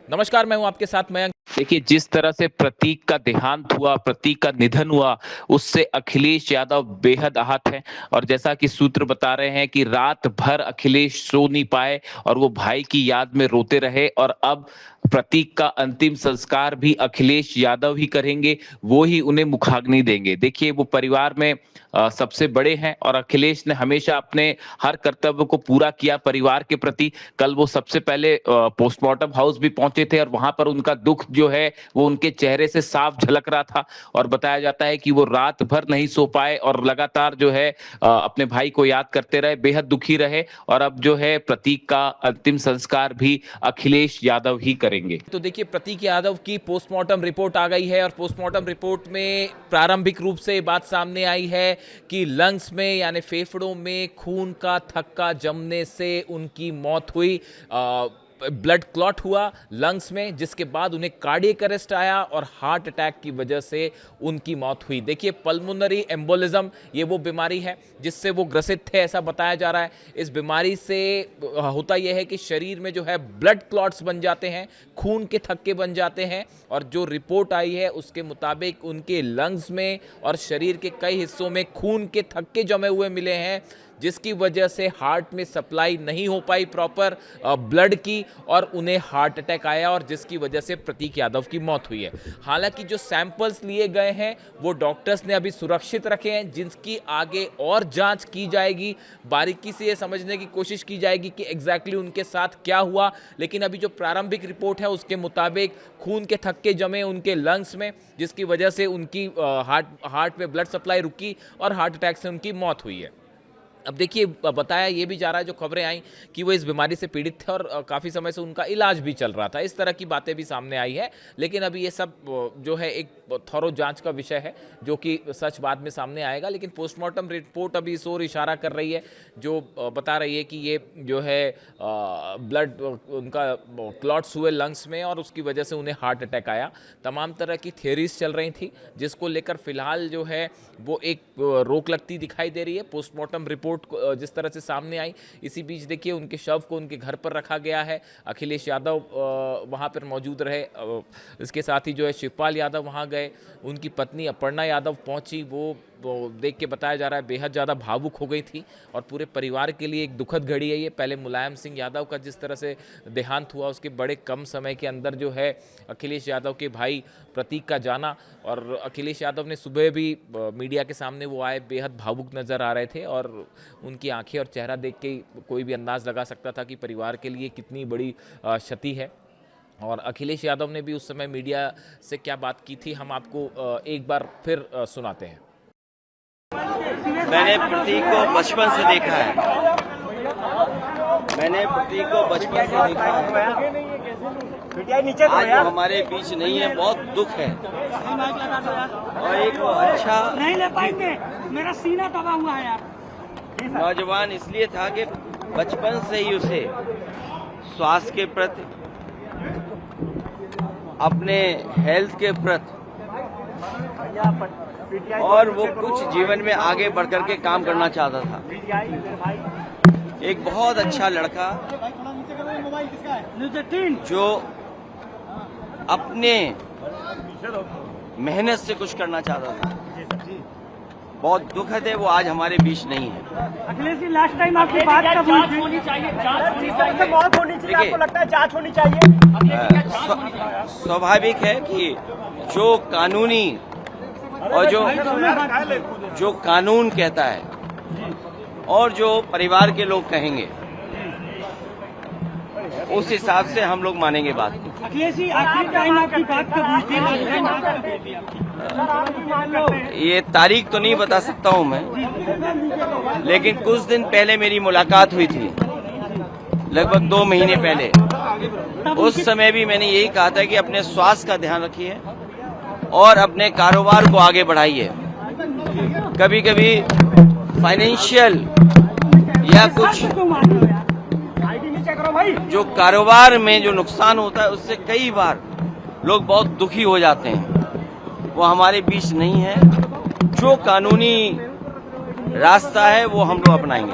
नमस्कार, मैं हूं आपके साथ मयंक। देखिए, जिस तरह से प्रतीक का देहांत हुआ, प्रतीक का निधन हुआ, उससे अखिलेश यादव बेहद आहत हैं। और जैसा कि सूत्र बता रहे हैं कि रात भर अखिलेश सो नहीं पाए और वो भाई की याद में रोते रहे। और अब प्रतीक का अंतिम संस्कार भी अखिलेश यादव ही करेंगे, वो ही उन्हें मुखाग्नि देंगे। देखिए, वो परिवार में सबसे बड़े हैं और अखिलेश ने हमेशा अपने हर कर्तव्य को पूरा किया परिवार के प्रति। कल वो सबसे पहले पोस्टमार्टम हाउस भी पहुंचे थे और वहां पर उनका दुख जो है वो उनके चेहरे से साफ झलक रहा था। और बताया जाता है कि वो रात भर नहीं सो पाए और लगातार जो है अपने भाई को याद करते रहे, बेहद दुखी रहे। और अब जो है प्रतीक का अंतिम संस्कार भी अखिलेश यादव ही करेंगे। तो देखिए, प्रतीक यादव की पोस्टमार्टम रिपोर्ट आ गई है और पोस्टमार्टम रिपोर्ट में प्रारंभिक रूप से बात सामने आई है कि लंग्स में यानी फेफड़ों में खून का थक्का जमने से उनकी मौत हुई। ब्लड क्लॉट हुआ लंग्स में, जिसके बाद उन्हें कार्डियक अरेस्ट आया और हार्ट अटैक की वजह से उनकी मौत हुई। देखिए, पल्मोनरी एम्बोलिज्म ये वो बीमारी है जिससे वो ग्रसित थे, ऐसा बताया जा रहा है। इस बीमारी से होता यह है कि शरीर में जो है ब्लड क्लॉट्स बन जाते हैं, खून के थक्के बन जाते हैं। और जो रिपोर्ट आई है उसके मुताबिक उनके लंग्स में और शरीर के कई हिस्सों में खून के थक्के जमे हुए मिले हैं, जिसकी वजह से हार्ट में सप्लाई नहीं हो पाई प्रॉपर ब्लड की और उन्हें हार्ट अटैक आया और जिसकी वजह से प्रतीक यादव की मौत हुई है। हालांकि जो सैंपल्स लिए गए हैं वो डॉक्टर्स ने अभी सुरक्षित रखे हैं, जिनकी आगे और जांच की जाएगी। बारीकी से ये समझने की कोशिश की जाएगी कि एग्जैक्टली उनके साथ क्या हुआ। लेकिन अभी जो प्रारंभिक रिपोर्ट है उसके मुताबिक खून के थक्के जमे उनके लंग्स में, जिसकी वजह से उनकी हार्ट में ब्लड सप्लाई रुकी और हार्ट अटैक से उनकी मौत हुई है। अब देखिए, बताया ये भी जा रहा है, जो खबरें आई कि वो इस बीमारी से पीड़ित थे और काफ़ी समय से उनका इलाज भी चल रहा था। इस तरह की बातें भी सामने आई है। लेकिन अभी ये सब जो है एक थॉरो जांच का विषय है, जो कि सच बाद में सामने आएगा। लेकिन पोस्टमार्टम रिपोर्ट अभी इस ओर इशारा कर रही है, जो बता रही है कि ये जो है ब्लड उनका क्लॉट्स हुए लंग्स में और उसकी वजह से उन्हें हार्ट अटैक आया। तमाम तरह की थियरीज चल रही थी, जिसको लेकर फिलहाल जो है वो एक रोक लगती दिखाई दे रही है। पोस्टमार्टम रिपोर्ट जिस तरह से सामने आई, इसी बीच देखिए उनके शव को उनके घर पर रखा गया है। अखिलेश यादव वहां पर मौजूद रहे। इसके साथ ही जो है शिवपाल यादव वहां गए, उनकी पत्नी अपर्णा यादव पहुंची। वो देख के बताया जा रहा है बेहद ज़्यादा भावुक हो गई थी और पूरे परिवार के लिए एक दुखद घड़ी है ये। पहले मुलायम सिंह यादव का जिस तरह से देहांत हुआ, उसके बड़े कम समय के अंदर जो है अखिलेश यादव के भाई प्रतीक का जाना। और अखिलेश यादव ने सुबह भी मीडिया के सामने वो आए, बेहद भावुक नज़र आ रहे थे और उनकी आंखें और चेहरा देख के कोई भी अंदाज़ लगा सकता था कि परिवार के लिए कितनी बड़ी क्षति है। और अखिलेश यादव ने भी उस समय मीडिया से क्या बात की थी, हम आपको एक बार फिर सुनाते हैं। मैंने प्रतीक को बचपन से देखा है। आज वो हमारे बीच नहीं है, बहुत दुख है। और एक वो अच्छा नहीं ले पाएंगे, मेरा सीना दबा हुआ है यार। नौजवान इसलिए था कि बचपन से ही उसे स्वास्थ्य के प्रति, अपने हेल्थ के प्रति और वो कुछ जीवन में आगे बढ़कर के काम करना चाहता था। एक बहुत अच्छा लड़का जो अपने मेहनत से कुछ करना चाहता था। बहुत दुखद है वो आज हमारे बीच नहीं है। अखिलेश जी, लास्ट टाइम आपकी बात कब होनी चाहिए? मौत होनी चाहिए, आपको लगता है जांच होनी चाहिए? स्वाभाविक है कि जो कानूनी और जो कानून कहता है और जो परिवार के लोग कहेंगे, उस हिसाब से हम लोग मानेंगे बात को। अखिलेश जी, आखिरी टाइम आपकी बात कब हुई थी? ये तारीख तो नहीं बता सकता हूँ मैं, लेकिन कुछ दिन पहले मेरी मुलाकात हुई थी, लगभग 2 महीने पहले। उस समय भी मैंने यही कहा था कि अपने स्वास्थ्य का ध्यान रखिए और अपने कारोबार को आगे बढ़ाइए। कभी कभी फाइनेंशियल या कुछ जो कारोबार में जो नुकसान होता है, उससे कई बार लोग बहुत दुखी हो जाते हैं। वो हमारे बीच नहीं है। जो कानूनी रास्ता है वो हम लोग अपनाएंगे।